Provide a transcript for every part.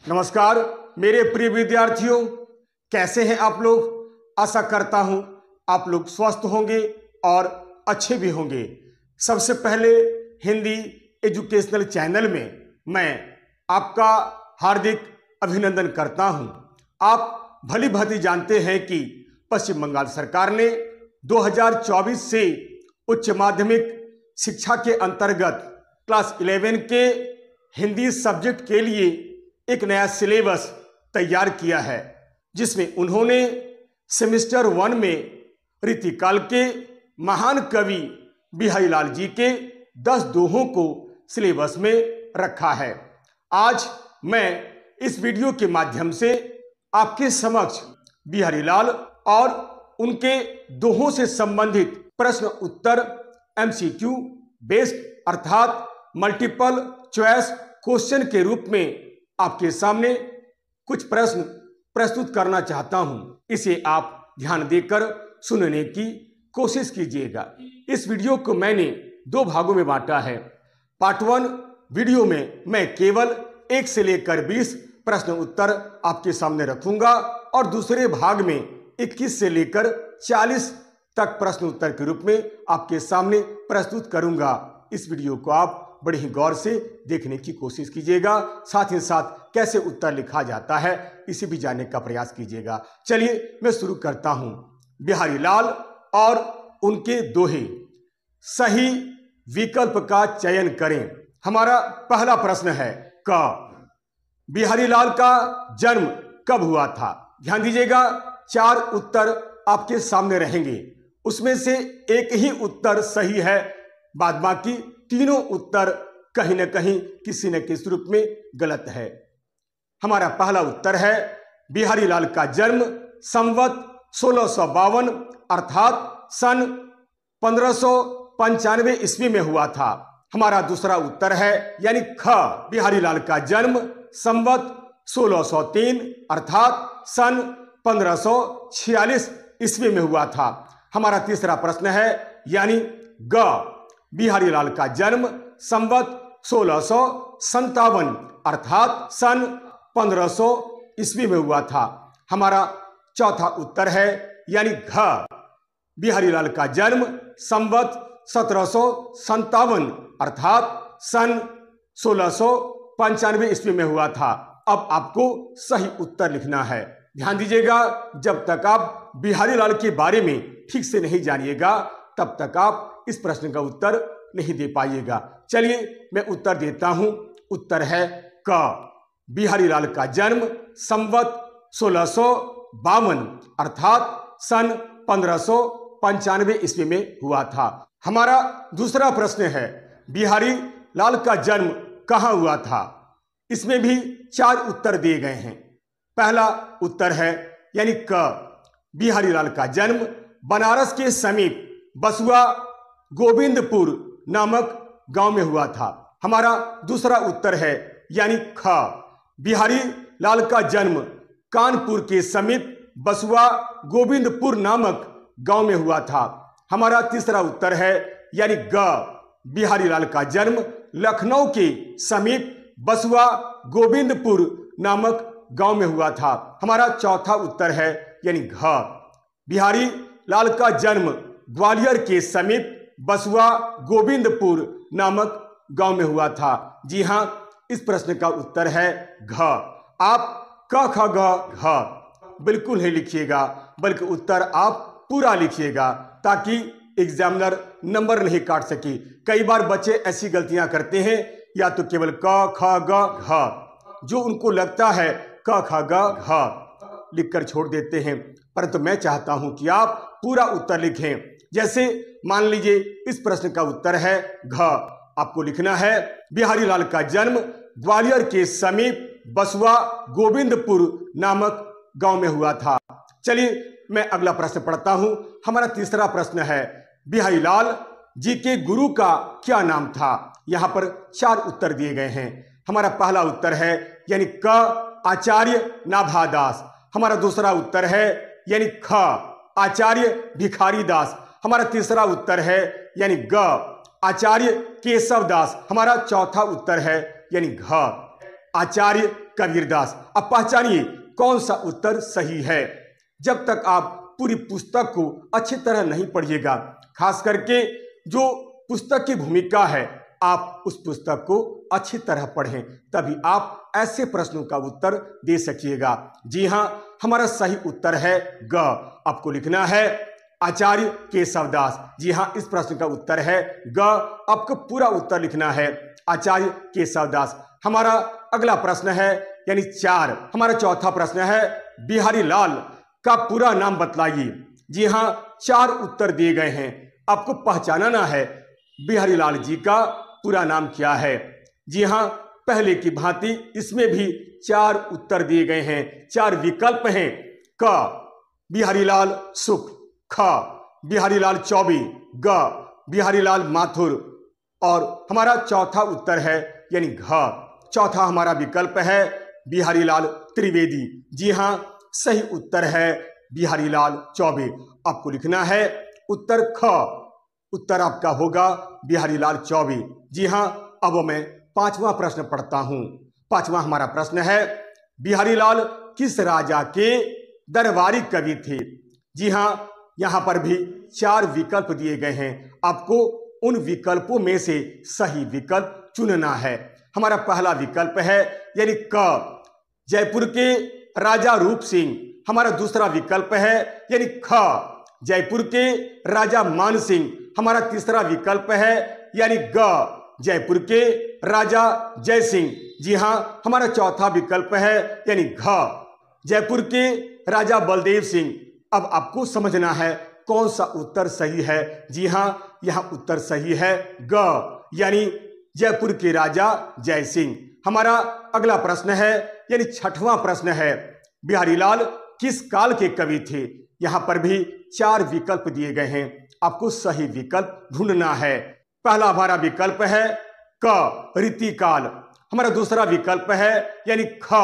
नमस्कार मेरे प्रिय विद्यार्थियों, कैसे हैं आप लोग। आशा करता हूं आप लोग स्वस्थ होंगे और अच्छे भी होंगे। सबसे पहले हिंदी एजुकेशनल चैनल में मैं आपका हार्दिक अभिनंदन करता हूं। आप भली भांति जानते हैं कि पश्चिम बंगाल सरकार ने 2024 से उच्च माध्यमिक शिक्षा के अंतर्गत क्लास 11 के हिंदी सब्जेक्ट के लिए एक नया सिलेबस तैयार किया है, जिसमें उन्होंने सेमेस्टर 1 में रीतिकाल के महान कवि बिहारी लाल जी के 10 दोहों को सिलेबस में रखा है। आज मैं इस वीडियो के माध्यम से आपके समक्ष बिहारी लाल और उनके दोहों से संबंधित प्रश्न उत्तर MCQ बेस्ड अर्थात मल्टीपल चॉइस क्वेश्चन के रूप में आपके सामने कुछ प्रश्न प्रस्तुत करना चाहता हूं। इसे आप ध्यान देकर सुनने की कोशिश कीजिएगा। इस वीडियो को मैंने 2 भागों में बांटा है। पार्ट 1 वीडियो में मैं केवल 1 से लेकर 20 प्रश्न उत्तर आपके सामने रखूंगा और दूसरे भाग में 21 से लेकर 40 तक प्रश्न उत्तर के रूप में आपके सामने प्रस्तुत करूंगा। इस वीडियो को आप बड़े ही गौर से देखने की कोशिश कीजिएगा। साथ ही साथ कैसे उत्तर लिखा जाता है इसे भी जानने का प्रयास कीजिएगा। चलिए मैं शुरू करता हूं। बिहारी लाल और उनके दोहे, सही विकल्प का चयन करें। हमारा पहला प्रश्न है क, बिहारी लाल का जन्म कब हुआ था। ध्यान दीजिएगा, 4 उत्तर आपके सामने रहेंगे, उसमें से एक ही उत्तर सही है, बाद बाकी तीनों उत्तर कहीं न कहीं किसी न किसी रूप में गलत है। हमारा पहला उत्तर है बिहारी लाल का जन्म संवत 1652 अर्थात सन 1595 ईस्वी में हुआ था। हमारा दूसरा उत्तर है यानी ख, बिहारी लाल का जन्म संवत 1603 अर्थात सन 1546 ईस्वी में हुआ था। हमारा तीसरा प्रश्न है यानी ग, बिहारी लाल का जन्म संवत 1657 अर्थात सन 1500 ईस्वी में हुआ था। हमारा चौथा उत्तर है यानी घ, बिहारी लाल का जन्म संवत 1757 अर्थात सन 1695 ईस्वी में हुआ था। अब आपको सही उत्तर लिखना है। ध्यान दीजिएगा, जब तक आप बिहारी लाल के बारे में ठीक से नहीं जानिएगा तब तक आप इस प्रश्न का उत्तर नहीं दे पाइएगा। चलिए मैं उत्तर देता हूं। उत्तर है क, बिहारी लाल का जन्म संवत 1652 अर्थात सन 1595 ईस्वी में हुआ था। हमारा दूसरा प्रश्न है बिहारी लाल का जन्म कहां हुआ था। इसमें भी 4 उत्तर दिए गए हैं। पहला उत्तर है यानी क, बिहारी लाल का जन्म बनारस के समीप बसुआ गोविंदपुर नामक गांव में हुआ था। हमारा दूसरा उत्तर है यानी ख, बिहारी लाल का जन्म कानपुर के समीप बसुआ गोविंदपुर नामक गांव में हुआ था। हमारा तीसरा उत्तर है यानी ग, बिहारी लाल का जन्म लखनऊ के समीप बसुआ गोविंदपुर नामक गांव में हुआ था। हमारा चौथा उत्तर है यानी घ, बिहारी लाल का जन्म ग्वालियर के समीप बसुआ गोविंदपुर नामक गांव में हुआ था। जी हां, इस प्रश्न का उत्तर है घ। आप क ख ग घ बिल्कुल नहीं लिखिएगा, बल्कि उत्तर आप पूरा लिखिएगा ताकि एग्जामिनर नंबर नहीं काट सके। कई बार बच्चे ऐसी गलतियां करते हैं, या तो केवल क ख ग घ जो उनको लगता है क ख ग घ लिखकर छोड़ देते हैं, परंतु मैं चाहता हूं कि आप पूरा उत्तर लिखें। जैसे मान लीजिए इस प्रश्न का उत्तर है घ, आपको लिखना है बिहारी लाल का जन्म ग्वालियर के समीप बसुआ गोविंदपुर नामक गांव में हुआ था। चलिए मैं अगला प्रश्न पढ़ता हूं। हमारा तीसरा प्रश्न है बिहारी लाल जी के गुरु का क्या नाम था। यहां पर 4 उत्तर दिए गए हैं। हमारा पहला उत्तर है यानी क, आचार्य नाभादास। हमारा दूसरा उत्तर है यानी ख, आचार्य भिखारी दास। हमारा तीसरा उत्तर है यानी ग, आचार्य केशव दास। हमारा चौथा उत्तर है यानी घ, आचार्य कबीरदास। अब पहचानिए कौन सा उत्तर सही है। जब तक आप पूरी पुस्तक को अच्छी तरह नहीं पढ़िएगा, खास करके जो पुस्तक की भूमिका है, आप उस पुस्तक को अच्छी तरह पढ़ें, तभी आप ऐसे प्रश्नों का उत्तर दे सकिएगा। जी हाँ, हमारा सही उत्तर है ग। आपको लिखना है आचार्य केशवदास। जी हाँ, इस प्रश्न का उत्तर है ग। आपको पूरा उत्तर लिखना है आचार्य केशवदास। हमारा अगला प्रश्न है यानी 4। हमारा चौथा प्रश्न है बिहारी लाल का पूरा नाम बतलाइए। जी हाँ, 4 उत्तर दिए गए हैं, आपको पहचानना है बिहारी लाल जी का पूरा नाम क्या है। जी हाँ, पहले की भांति इसमें भी 4 उत्तर दिए गए हैं, 4 विकल्प हैं। क बिहारी लाल सुख, ख बिहारी लाल चौबे, ग बिहारी लाल माथुर और हमारा चौथा उत्तर है यानी घ। चौथा हमारा विकल्प है बिहारी लाल त्रिवेदी। जी हाँ, सही उत्तर है बिहारी लाल चौबे। आपको लिखना है उत्तर ख। उत्तर आपका होगा बिहारी लाल चौबे। जी हाँ, अब मैं 5वां प्रश्न पढ़ता हूं। 5वां हमारा प्रश्न है बिहारी लाल किस राजा के दरबारी कवि थे। जी हाँ, यहां पर भी 4 विकल्प दिए गए हैं, आपको उन विकल्पों में से सही विकल्प चुनना है। हमारा पहला विकल्प है यानी क जयपुर के राजा रूप सिंह। हमारा दूसरा विकल्प है यानी ख जयपुर के राजा मान सिंह। हमारा तीसरा विकल्प है यानी ग जयपुर के राजा जय सिंह। जी हाँ, हमारा चौथा विकल्प है यानी घ जयपुर के राजा बलदेव सिंह। अब आपको समझना है कौन सा उत्तर सही है। जी हाँ, यह उत्तर सही है ग यानी जयपुर के राजा जय सिंह। हमारा अगला प्रश्न है यानी 6वां प्रश्न है बिहारी लाल किस काल के कवि थे। यहां पर भी 4 विकल्प दिए गए हैं, आपको सही विकल्प ढूंढना है। पहला हमारा विकल्प है क रीति काल। हमारा दूसरा विकल्प है यानी ख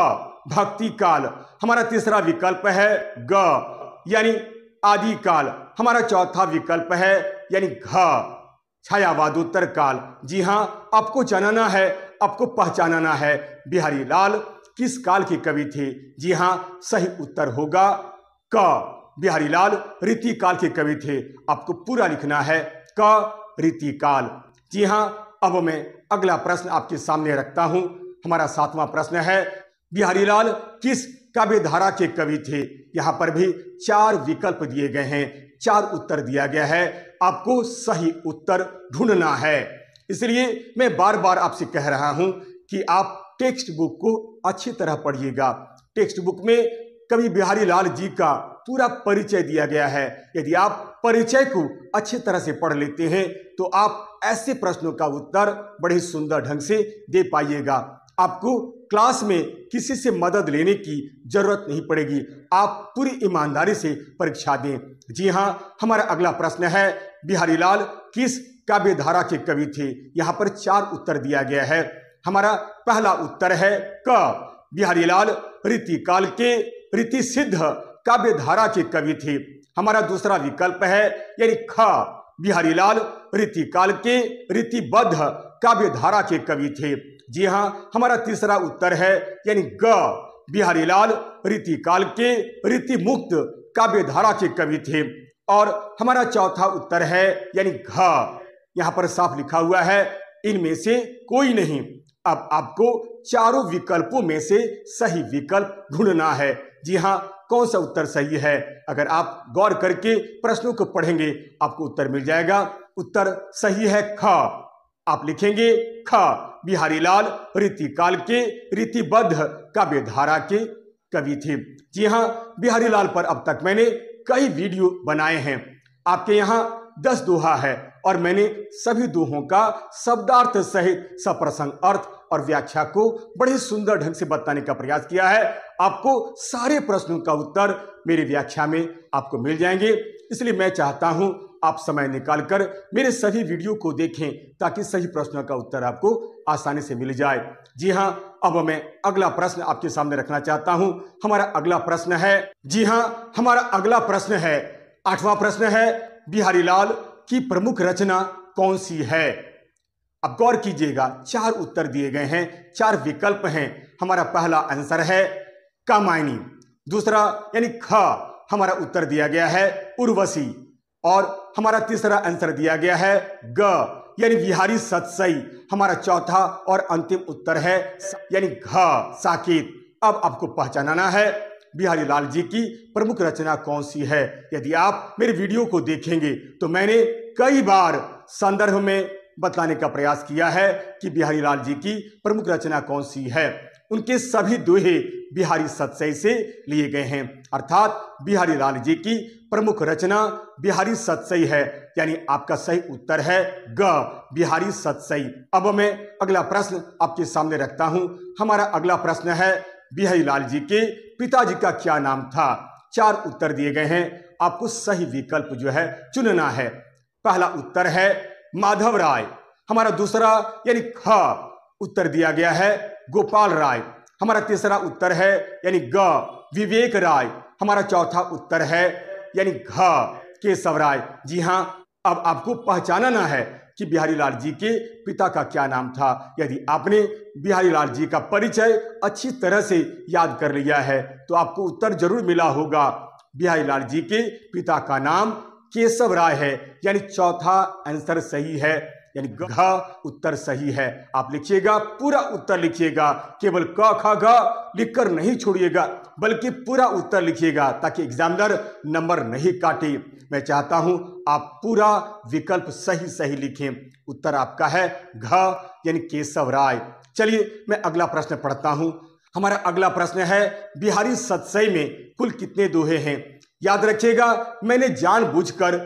भक्ति काल। हमारा तीसरा विकल्प है ग यानी आदि काल। हमारा चौथा विकल्प है यानी घ छायावादोत्तर काल। जी हाँ, आपको जानना है, आपको पहचानना है बिहारी लाल किस काल के कवि थे। जी हाँ, सही उत्तर होगा क बिहारी लाल रीति काल के कवि थे। आपको पूरा लिखना है क रीति काल। जी हाँ, अब मैं अगला प्रश्न आपके सामने रखता हूं। हमारा 7वां प्रश्न है बिहारी लाल किस काव्य धारा के कवि थे। यहां पर भी 4 विकल्प दिए गए हैं, 4 उत्तर दिया गया है, आपको सही उत्तर ढूंढना है। इसलिए मैं बार बार आपसे कह रहा हूं कि आप टेक्स्ट बुक को अच्छी तरह पढ़िएगा। टेक्स्ट बुक में कवि बिहारी लाल जी का पूरा परिचय दिया गया है। यदि आप परिचय को अच्छी तरह से पढ़ लेते हैं तो आप ऐसे प्रश्नों का उत्तर बड़े सुंदर ढंग से दे पाइएगा। आपको क्लास में किसी से मदद लेने की जरूरत नहीं पड़ेगी, आप पूरी ईमानदारी से परीक्षा दें। जी हाँ, हमारा अगला प्रश्न है बिहारी लाल किस काव्य धारा के कवि थे। यहाँ पर 4 उत्तर दिया गया है। हमारा पहला उत्तर है क बिहारी लाल रीति काल के रीति सिद्ध काव्य धारा के कवि थे। हमारा दूसरा विकल्प है यानी ख बिहारी लाल रीति काल के रीतिबद्ध काव्य धारा के कवि थे। जी हाँ, हमारा तीसरा उत्तर है यानी ग बिहारी लाल रीति काल के रीति मुक्त काव्य धारा के कवि थे। और हमारा चौथा उत्तर है यानी घ। यहाँ पर साफ लिखा हुआ है इनमें से कोई नहीं। अब आपको चारों विकल्पों में से सही विकल्प ढूंढना है। जी हाँ, कौन सा उत्तर सही है। अगर आप गौर करके प्रश्नों को पढ़ेंगे आपको उत्तर मिल जाएगा। उत्तर सही है ख। आप लिखेंगे ख बिहारी लाल रीति काल के रीतिबद्ध काव्य धारा के कवि थे। जी हाँ, बिहारी लाल पर अब तक मैंने कई वीडियो बनाए हैं। आपके यहाँ 10 दोहा है और मैंने सभी दोहों का शब्दार्थ सहित सप्रसंग अर्थ और व्याख्या को बड़े सुंदर ढंग से बताने का प्रयास किया है। आपको सारे प्रश्नों का उत्तर मेरी व्याख्या में आपको मिल जाएंगे। इसलिए मैं चाहता हूं आप समय निकालकर मेरे सभी वीडियो को देखें ताकि सही प्रश्नों का उत्तर आपको आसानी से मिल जाए। जी हां, अब मैं अगला प्रश्न आपके सामने रखना चाहता हूं। हमारा अगला प्रश्न है, जी हां, हमारा अगला प्रश्न है 8वां प्रश्न है बिहारी लाल की प्रमुख रचना कौन सी है। अब गौर कीजिएगा, 4 उत्तर दिए गए हैं, 4 विकल्प हैं। हमारा पहला आंसर है कामायनी। दूसरा यानी ख हमारा उत्तर दिया गया है उर्वशी। और हमारा तीसरा आंसर दिया गया है ग यानी बिहारी सतसई। हमारा चौथा और अंतिम उत्तर है यानी घ साकेत। अब आपको पहचानना है बिहारी लाल जी की प्रमुख रचना कौन सी है। यदि आप मेरे वीडियो को देखेंगे तो मैंने कई बार संदर्भ में बताने का प्रयास किया है कि बिहारी लाल जी की प्रमुख रचना कौन सी है। उनके सभी दोहे बिहारी सतसई से लिए गए हैं, अर्थात बिहारी लाल जी की प्रमुख रचना बिहारी सतसई है, यानी आपका सही उत्तर है ग बिहारी सतसई। अब मैं अगला प्रश्न आपके सामने रखता हूं। हमारा अगला प्रश्न है बिहारी लाल जी के पिताजी का क्या नाम था। 4 उत्तर दिए गए हैं, आपको सही विकल्प जो है चुनना है। पहला उत्तर है माधव राय। हमारा दूसरा यानी ख उत्तर दिया गया है गोपाल राय। हमारा तीसरा उत्तर है यानी ग विवेक राय। हमारा चौथा उत्तर है यानी घ केशव राय। जी हां, अब आपको पहचानना है कि बिहारी लाल जी के पिता का क्या नाम था। यदि आपने बिहारी लाल जी का परिचय अच्छी तरह से याद कर लिया है तो आपको उत्तर जरूर मिला होगा। बिहारी लाल जी के पिता का नाम केशव राय है, यानी चौथा आंसर सही है, यानी घ उत्तर सही है। आप लिखिएगा, पूरा उत्तर लिखिएगा, केवल क ख ग लिखकर नहीं छोड़िएगा बल्कि पूरा उत्तर लिखिएगा ताकि एग्जामिनर नंबर नहीं काटे। मैं चाहता हूं आप पूरा विकल्प सही सही लिखें। उत्तर आपका है घ यानी केशव राय। चलिए मैं अगला प्रश्न पढ़ता हूं। हमारा अगला प्रश्न है बिहारी सतसई में कुल कितने दोहे हैं। याद रखिएगा, मैंने जानबूझकर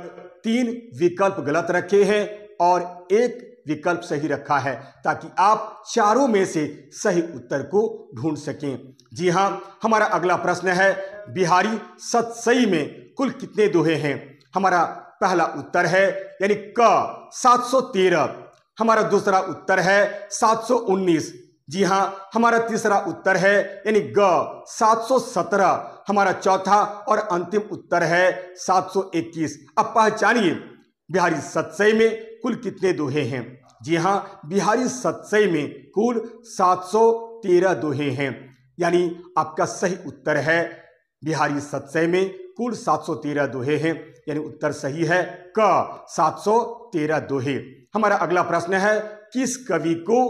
3 विकल्प गलत रखे हैं और 1 विकल्प सही रखा है ताकि आप चारों में से सही उत्तर को ढूंढ सकें। जी हां, हमारा अगला प्रश्न है बिहारी सतसई में कुल कितने दोहे हैं। हमारा पहला उत्तर है यानी क 713। हमारा दूसरा उत्तर है 719। जी हां, हमारा तीसरा उत्तर है यानी ग 717। हमारा चौथा और अंतिम उत्तर है 721। अब पहचानिए बिहारी सतसई में कुल कितने दोहे हैं। जी हां, बिहारी सतसई में कुल 713 दोहे हैं, यानी आपका सही उत्तर है बिहारी सतसई में कुल 713 दोहे हैं, यानी उत्तर सही है क 713 दोहे। हमारा अगला प्रश्न है किस कवि को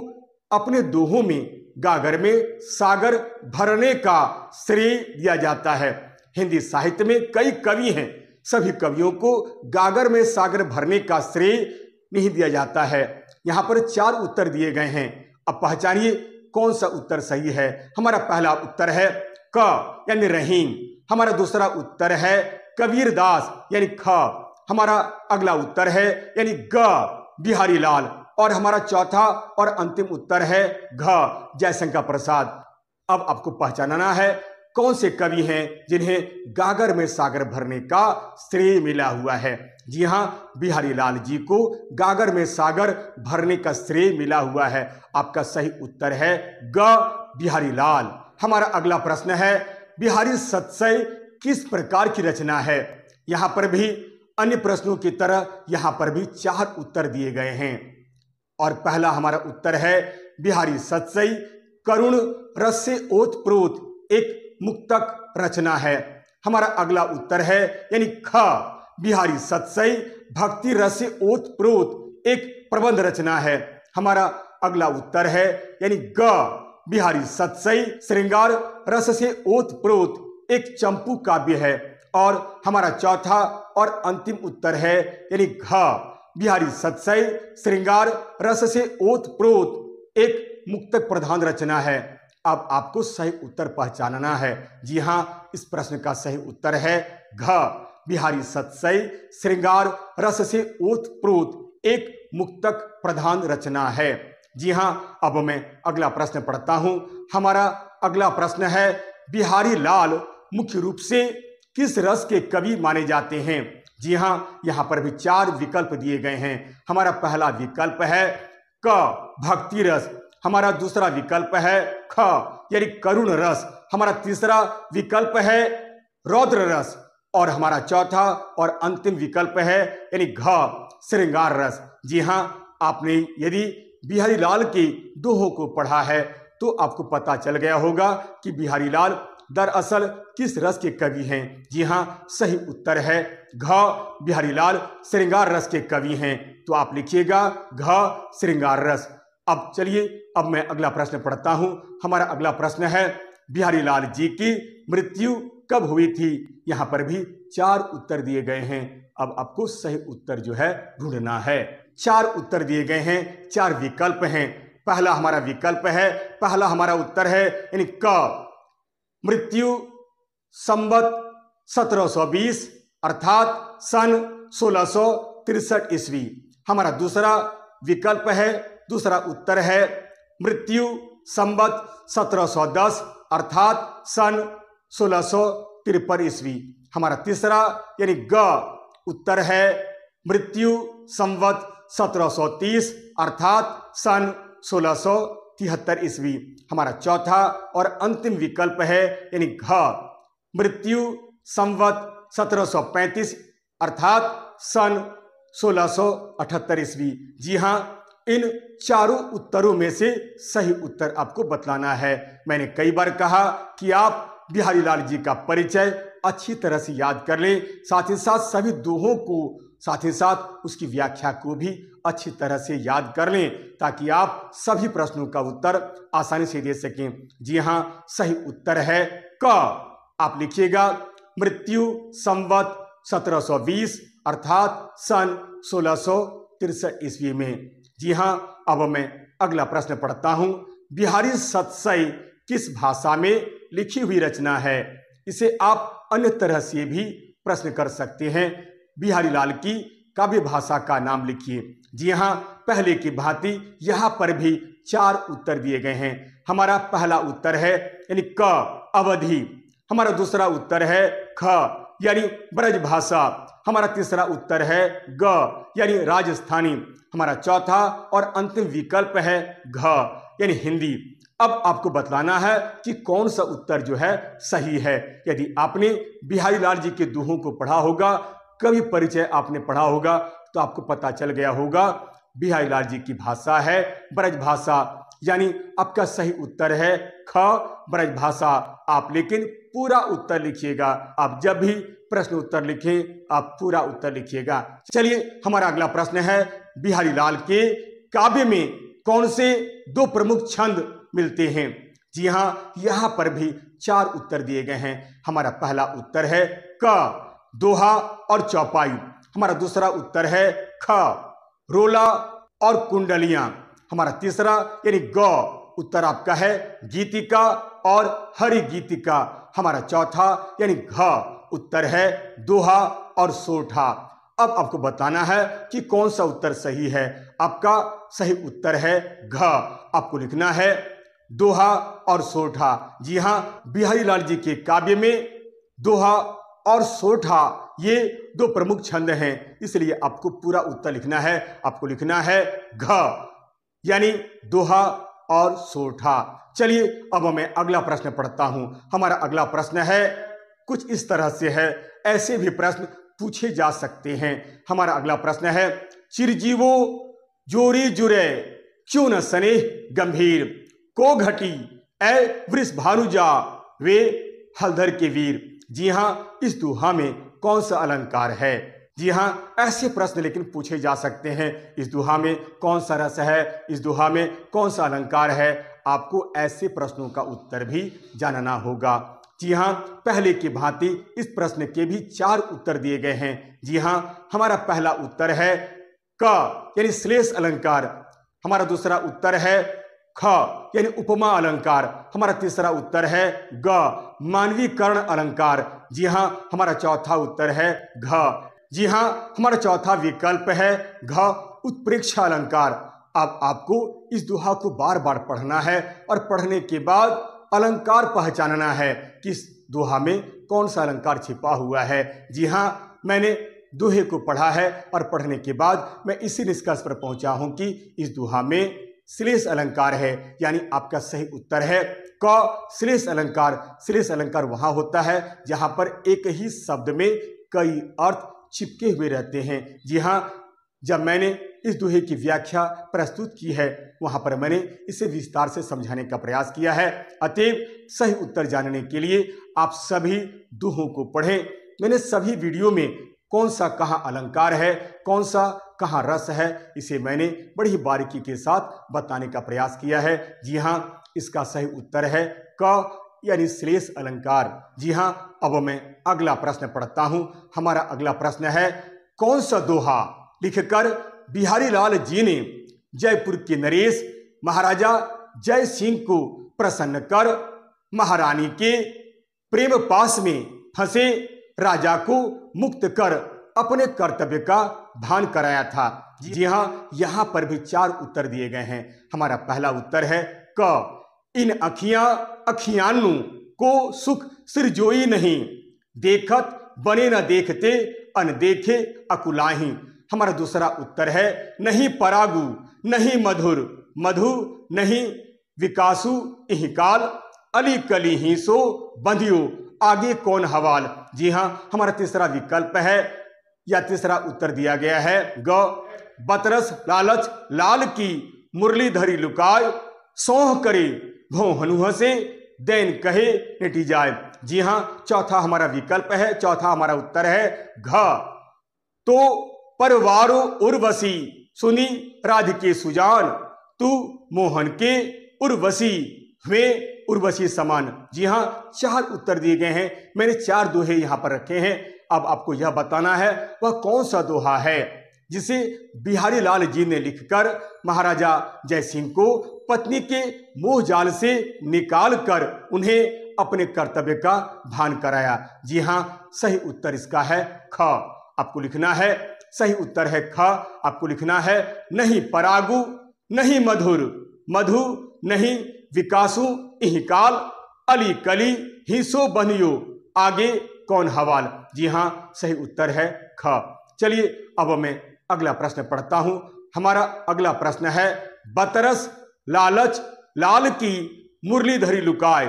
अपने दोहों में गागर में सागर भरने का श्रेय दिया जाता है। हिंदी साहित्य में कई कवि हैं, सभी कवियों को गागर में सागर भरने का श्रेय नहीं दिया जाता है। यहाँ पर 4 उत्तर दिए गए हैं, अब पहचानिए कौन सा उत्तर सही है। हमारा पहला उत्तर है क यानी रहीम। हमारा दूसरा उत्तर है कबीर दास यानी ख। हमारा अगला उत्तर है यानी ग बिहारी लाल और हमारा चौथा और अंतिम उत्तर है घ जयशंकर प्रसाद। अब आपको पहचानना है कौन से कवि हैं जिन्हें गागर में सागर भरने का श्रेय मिला हुआ है। जी हां, बिहारी लाल जी को गागर में सागर भरने का श्रेय मिला हुआ है। आपका सही उत्तर है ग बिहारी लाल। हमारा अगला प्रश्न है बिहारी सतसई किस प्रकार की रचना है। यहां पर भी अन्य प्रश्नों की तरह यहां पर भी 4 उत्तर दिए गए हैं और पहला हमारा उत्तर है बिहारी सतसई करुण रस से ओतप्रोत एक मुक्तक रचना है। हमारा अगला उत्तर है यानी ख बिहारी सतसई भक्ति रस से ओतप्रोत एक प्रबंध रचना है। हमारा अगला उत्तर है यानी ग बिहारी सतसई श्रृंगार रस से ओतप्रोत एक चंपू काव्य है। और हमारा चौथा और अंतिम उत्तर है यानी घ बिहारी सतसई श्रृंगार रस से ओतप्रोत एक मुक्तक प्रधान रचना है। अब आपको सही उत्तर पहचानना है। जी हां, इस प्रश्न का सही उत्तर है घ बिहारी सतसई श्रृंगार रस से ओतप्रोत एक मुक्तक प्रधान रचना है। जी हां, अब मैं अगला प्रश्न पढ़ता हूं। हमारा अगला प्रश्न है बिहारी लाल मुख्य रूप से किस रस के कवि माने जाते हैं। जी हां, यहां पर भी 4 विकल्प दिए गए हैं। हमारा पहला विकल्प है क भक्ति रस। हमारा दूसरा विकल्प है ख यानी करुण रस। हमारा तीसरा विकल्प है रौद्र रस और हमारा चौथा और अंतिम विकल्प है यानी घ श्रृंगार रस। जी हां, आपने यदि बिहारी लाल के दोहों को पढ़ा है तो आपको पता चल गया होगा कि बिहारी लाल दरअसल किस रस के कवि हैं। जी हाँ, सही उत्तर है घ, बिहारी लाल श्रृंगार रस के कवि हैं। तो आप लिखिएगा घ, श्रृंगार रस। अब चलिए, अब मैं अगला प्रश्न पढ़ता हूं। हमारा अगला प्रश्न है बिहारी लाल जी की मृत्यु कब हुई थी। यहां पर भी 4 उत्तर दिए गए हैं। अब आपको सही उत्तर जो है ढूंढना है। 4 उत्तर दिए गए हैं, 4 विकल्प हैं। पहला हमारा विकल्प है, पहला हमारा उत्तर है यानी क, मृत्यु संवत 1720 अर्थात सन 1663 ईस्वी। हमारा दूसरा विकल्प है, दूसरा उत्तर है मृत्यु संवत 1710 अर्थात सन 1653 ईस्वी। हमारा तीसरा यानी ग उत्तर है मृत्यु संवत 1730 अर्थात सन 1673 ईस्वी। हमारा चौथा और अंतिम विकल्प है यानी घ, मृत्यु संवत 1735 अर्थात सन 1678 ईस्वी। जी हाँ, इन चारों उत्तरों में से सही उत्तर आपको बतलाना है। मैंने कई बार कहा कि आप बिहारी लाल जी का परिचय अच्छी तरह से याद कर लें, साथ ही साथ सभी दोहों को, साथ ही साथ उसकी व्याख्या को भी अच्छी तरह से याद कर लें, ताकि आप सभी प्रश्नों का उत्तर आसानी से दे सकें। जी हाँ, सही उत्तर है क। आप लिखिएगा मृत्यु संवत 1720 अर्थात सन 1663 ईस्वी में। जी हाँ, अब मैं अगला प्रश्न पढ़ता हूं। बिहारी सतसई किस भाषा में लिखी हुई रचना है। इसे आप अन्य तरह से भी प्रश्न कर सकते हैं। बिहारी लाल की काव्य भाषा का नाम लिखिए। जी हाँ, पहले की भांति यहाँ पर भी 4 उत्तर दिए गए हैं। हमारा पहला उत्तर है यानी क, अवधी। हमारा दूसरा उत्तर है ख यानी ब्रज भाषा। हमारा तीसरा उत्तर है ग यानी राजस्थानी। हमारा चौथा और अंतिम विकल्प है घ यानी हिंदी। अब आपको बतलाना है कि कौन सा उत्तर जो है सही है। यदि आपने बिहारी लाल जी के दोहों को पढ़ा होगा, कभी परिचय आपने पढ़ा होगा, तो आपको पता चल गया होगा बिहारी लाल जी की भाषा है ब्रज भाषा, यानी आपका सही उत्तर है ख, ब्रज भाषा। आप लेकिन पूरा उत्तर लिखिएगा। आप जब भी प्रश्न उत्तर लिखें, आप पूरा उत्तर लिखिएगा। चलिए, हमारा अगला प्रश्न है बिहारी लाल के काव्य में कौन से 2 प्रमुख छंद मिलते हैं। जी हाँ, यहाँ पर भी 4 उत्तर दिए गए हैं। हमारा पहला उत्तर है क, दोहा और चौपाई। हमारा दूसरा उत्तर है ख, रोला और कुंडलियां। हमारा तीसरा यानी ग उत्तर आपका है गीतिका और हरि गीतिका। हमारा चौथा यानी घ उत्तर है दोहा और सोठा। अब आपको बताना है कि कौन सा उत्तर सही है। आपका सही उत्तर है घ। आपको लिखना है दोहा और सोठा। जी हाँ, बिहारी लाल जी के काव्य में दोहा और सोठा ये 2 प्रमुख छंद हैं, इसलिए आपको पूरा उत्तर लिखना है। आपको लिखना है घ यानी दोहा और सोठा। चलिए, अब मैं अगला प्रश्न पढ़ता हूं। हमारा अगला प्रश्न है कुछ इस तरह से है, ऐसे भी प्रश्न पूछे जा सकते हैं। हमारा अगला प्रश्न है चिरजीवो जोरी जुरे क्यों न स्नेह गंभीर, को घटी ए वृष भानुजा वे हलधर के वीर। जी हाँ, इस दोहा में कौन सा अलंकार है। जी हाँ, ऐसे प्रश्न लेकिन पूछे जा सकते हैं। इस दोहा में कौन सा रस है, इस दोहा में कौन सा अलंकार है। आपको ऐसे प्रश्नों का उत्तर भी जानना होगा। जी हाँ, पहले की भांति इस प्रश्न के भी 4 उत्तर दिए गए हैं। जी हाँ, हमारा पहला उत्तर है क यानी श्लेष अलंकार। हमारा दूसरा उत्तर है ख यानी उपमा अलंकार। हमारा तीसरा उत्तर है ग मानवीकरण अलंकार। जी हाँ, हमारा चौथा उत्तर है घ। जी हाँ, हमारा चौथा विकल्प है घ उत्प्रेक्षा अलंकार। अब आपको इस दोहा को बार बार पढ़ना है और पढ़ने के बाद अलंकार पहचानना है कि इस दोहा में कौन सा अलंकार छिपा हुआ है। जी हाँ, मैंने दोहे को पढ़ा है और पढ़ने के बाद मैं इसी निष्कर्ष पर पहुंचा हूं कि इस दोहा में श्लेष अलंकार है, यानी आपका सही उत्तर है क श्लेष अलंकार। श्लेष अलंकार वहां होता है जहां पर एक ही शब्द में कई अर्थ चिपके हुए रहते हैं। जी हाँ, जब मैंने इस दोहे की व्याख्या प्रस्तुत की है वहां पर मैंने इसे विस्तार से समझाने का प्रयास किया है। अतएव सही उत्तर जानने के लिए आप सभी दोहों को पढ़ें। मैंने सभी वीडियो में कौन सा कहाँ अलंकार है, कौन सा कहाँ रस है, इसे मैंने बड़ी बारीकी के साथ बताने का प्रयास किया है। जी हाँ, इसका सही उत्तर है क यानी श्लेष अलंकार। जी हाँ, अब मैं अगला प्रश्न पढ़ता हूं। हमारा अगला प्रश्न है, कौन सा दोहा लिखकर बिहारी लाल जी ने जयपुर के नरेश महाराजा जय सिंह को प्रसन्न कर महारानी के प्रेम पास में फंसे राजा को मुक्त कर अपने कर्तव्य का भान कराया था। जी हाँ, यहाँ पर भी 4 उत्तर दिए गए हैं। हमारा पहला उत्तर है क, इन अखियानु को सुख सिरजोई नहीं, देखत बने न देखते अनदेखे अकुलाही। हमारा दूसरा उत्तर है, नहीं परागु नहीं मधुर, मधु नहीं विकासु इहिकाल, अली कली ही सो बंधियो आगे कौन हवाल। जी हाँ, हमारा तीसरा विकल्प है या तीसरा उत्तर दिया गया है ग, बतरस लालच लाल की मुरली धरी लुकाय, सोह करे भों हनुह से दैन कहे नेटी जाए। जी हाँ, चौथा हमारा विकल्प है, चौथा हमारा उत्तर है घ, तो परवारो उर्वशी सुनी राधिके सुजान, तू मोहन के उर्वशी हुए उर्वशी समान। जी हाँ, 4 उत्तर दिए गए हैं। मैंने 4 दोहे यहाँ पर रखे हैं। अब आपको यह बताना है वह कौन सा दोहा है जिसे बिहारी लाल जी ने लिखकर महाराजा जय सिंह को पत्नी के मोह जाल से निकाल कर उन्हें अपने कर्तव्य का भान कराया। जी हाँ, सही उत्तर इसका है ख। आपको लिखना है, सही उत्तर है ख। आपको लिखना है, नहीं परागु नहीं मधुर, मधु नहीं विकासु इहिकाल, अली कली हिसो बनियो आगे कौन हवाल। जी हाँ, सही उत्तर है ख। चलिए अब मैं अगला प्रश्न पढ़ता हूं। हमारा अगला प्रश्न है, बतरस लालच लाल की मुरलीधरी लुकाए,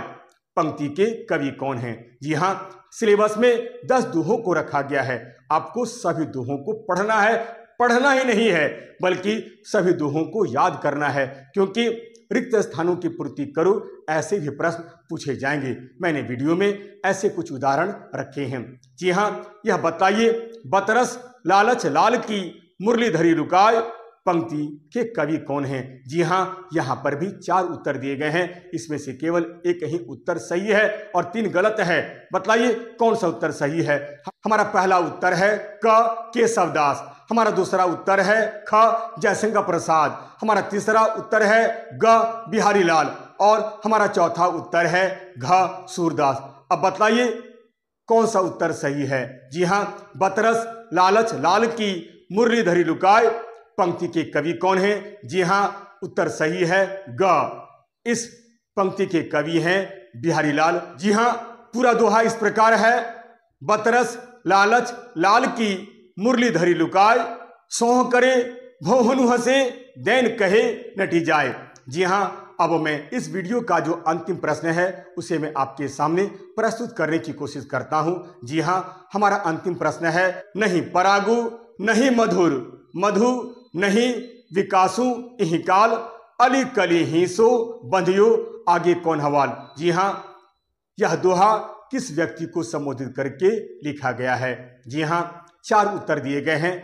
पंक्ति के कवि कौन हैं। जी हाँ, सिलेबस में 10 दोहों को रखा गया है। आपको सभी दोहों को पढ़ना है, पढ़ना ही नहीं है बल्कि सभी दोहों को याद करना है, क्योंकि रिक्त स्थानों की पूर्ति करो ऐसे भी प्रश्न पूछे जाएंगे। मैंने वीडियो में ऐसे कुछ उदाहरण रखे हैं। जी हाँ, यह बताइए, बतरस लालच लाल की मुरलीधरी लुकाए, पंक्ति के कवि कौन हैं। जी हाँ, यहाँ पर भी 4 उत्तर दिए गए हैं। इसमें से केवल एक ही उत्तर सही है और 3 गलत है। बताइए कौन सा उत्तर सही है। हमारा पहला उत्तर है क, केशवदास। हमारा दूसरा उत्तर है ख, जयशंकर प्रसाद। हमारा तीसरा उत्तर है ग, बिहारी लाल। और हमारा चौथा उत्तर है घ, सूरदास। अब बताइए कौन सा उत्तर सही है। जी हाँ, बतरस लालच लाल की मुरलीधरी लुकाए, पंक्ति के कवि कौन हैं। जी हाँ, उत्तर सही है ग। इस पंक्ति के कवि हैं बिहारी लाल। जी हाँ, पूरा दोहा इस प्रकार है, बतरस लालच लाल की मुरलीधरी लुकाए, सोह करे भोहनु हंसे दैन कहे नटी जाए। जी हाँ, अब मैं इस वीडियो का जो अंतिम प्रश्न है उसे मैं आपके सामने प्रस्तुत करने की कोशिश करता हूं। जी हाँ, हमारा अंतिम प्रश्न है, नहीं परागु नहीं मधुर, मधु नहीं विकासु इहिकाल, अली कली ही सो बंधियो आगे कौन हवाल। जी हाँ, यह दोहा किस व्यक्ति को संबोधित करके लिखा गया है। जी हाँ, 4 उत्तर दिए गए हैं।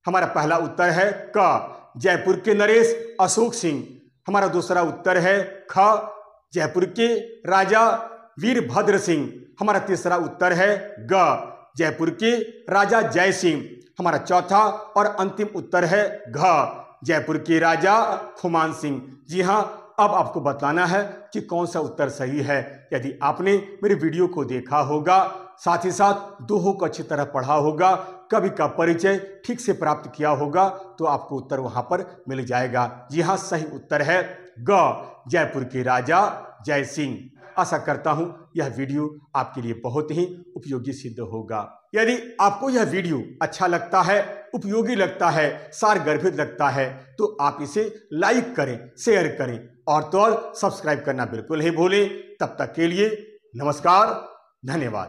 हमारा पहला उत्तर है क, जयपुर के नरेश अशोक सिंह। हमारा दूसरा उत्तर है ख, जयपुर के राजा वीरभद्र सिंह। हमारा तीसरा उत्तर है ग, जयपुर के राजा जय सिंह। हमारा चौथा और अंतिम उत्तर है घ, जयपुर के राजा खुमान सिंह। जी हाँ, अब आपको बताना है कि कौन सा उत्तर सही है। यदि आपने मेरे वीडियो को देखा होगा, साथ ही साथ दोहों को अच्छी तरह पढ़ा होगा, कवि का परिचय ठीक से प्राप्त किया होगा, तो आपको उत्तर वहां पर मिल जाएगा। जी हाँ, सही उत्तर है ग, जयपुर के राजा जय सिंह। आशा करता हूं यह वीडियो आपके लिए बहुत ही उपयोगी सिद्ध होगा। यदि आपको यह वीडियो अच्छा लगता है, उपयोगी लगता है, सारगर्भित लगता है, तो आप इसे लाइक करें, शेयर करें और तो और सब्सक्राइब करना बिल्कुल नहीं भूलें। तब तक के लिए नमस्कार, धन्यवाद।